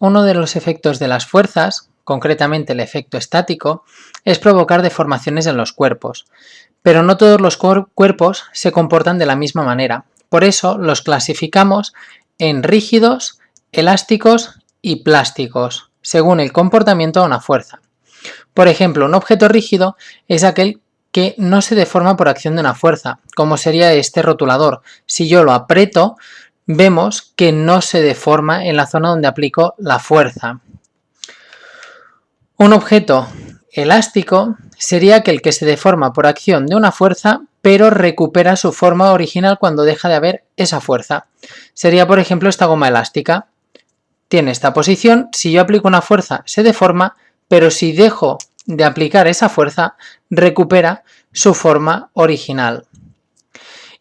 uno de los efectos de las fuerzas, concretamente el efecto estático, es provocar deformaciones en los cuerpos. Pero no todos los cuerpos se comportan de la misma manera. Por eso los clasificamos en rígidos, elásticos y plásticos, según el comportamiento de una fuerza. Por ejemplo, un objeto rígido es aquel que no se deforma por acción de una fuerza, como sería este rotulador. Si yo lo aprieto, vemos que no se deforma en la zona donde aplico la fuerza. Un objeto elástico sería aquel que se deforma por acción de una fuerza, pero recupera su forma original cuando deja de haber esa fuerza. Sería, por ejemplo, esta goma elástica. Tiene esta posición, si yo aplico una fuerza se deforma, pero si dejo de aplicar esa fuerza, recupera su forma original.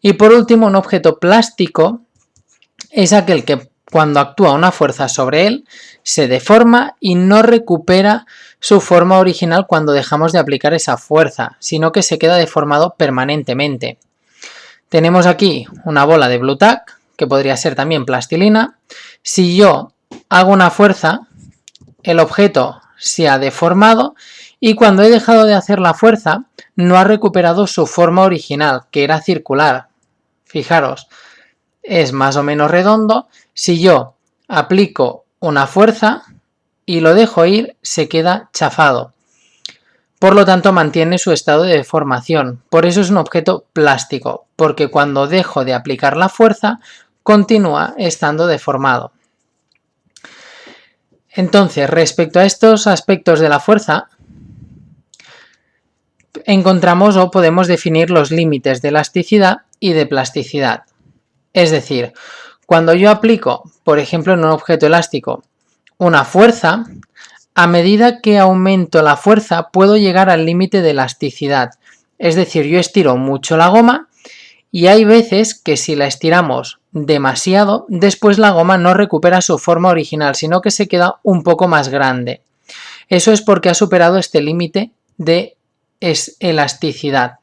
Y por último, un objeto plástico es aquel que cuando actúa una fuerza sobre él, se deforma y no recupera su forma original cuando dejamos de aplicar esa fuerza, sino que se queda deformado permanentemente. Tenemos aquí una bola de Blu Tack, que podría ser también plastilina. Si yo hago una fuerza, el objeto se ha deformado y cuando he dejado de hacer la fuerza, no ha recuperado su forma original, que era circular. Fijaros, es más o menos redondo. Si yo aplico una fuerza y lo dejo ir, se queda chafado. Por lo tanto, mantiene su estado de deformación. Por eso es un objeto plástico, porque cuando dejo de aplicar la fuerza, continúa estando deformado. Entonces, respecto a estos aspectos de la fuerza, encontramos o podemos definir los límites de elasticidad y de plasticidad. Es decir, cuando yo aplico, por ejemplo, en un objeto elástico, una fuerza, a medida que aumento la fuerza puedo llegar al límite de elasticidad. Es decir, yo estiro mucho la goma y hay veces que si la estiramos demasiado, después la goma no recupera su forma original, sino que se queda un poco más grande. Eso es porque ha superado este límite de elasticidad.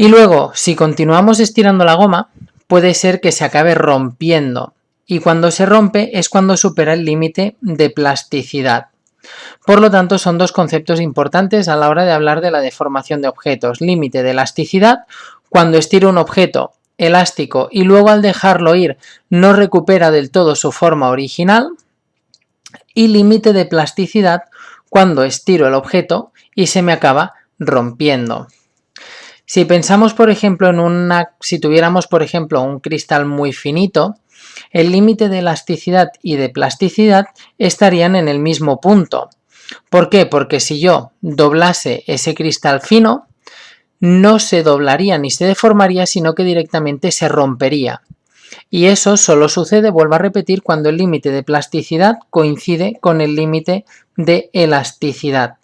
Y luego, si continuamos estirando la goma, puede ser que se acabe rompiendo. Y cuando se rompe es cuando supera el límite de plasticidad. Por lo tanto, son dos conceptos importantes a la hora de hablar de la deformación de objetos. Límite de elasticidad, cuando estiro un objeto elástico y luego al dejarlo ir no recupera del todo su forma original. Y límite de plasticidad, cuando estiro el objeto y se me acaba rompiendo. Si pensamos, por ejemplo, si tuviéramos, por ejemplo, un cristal muy finito, el límite de elasticidad y de plasticidad estarían en el mismo punto. ¿Por qué? Porque si yo doblase ese cristal fino, no se doblaría ni se deformaría, sino que directamente se rompería. Y eso solo sucede, vuelvo a repetir, cuando el límite de plasticidad coincide con el límite de elasticidad.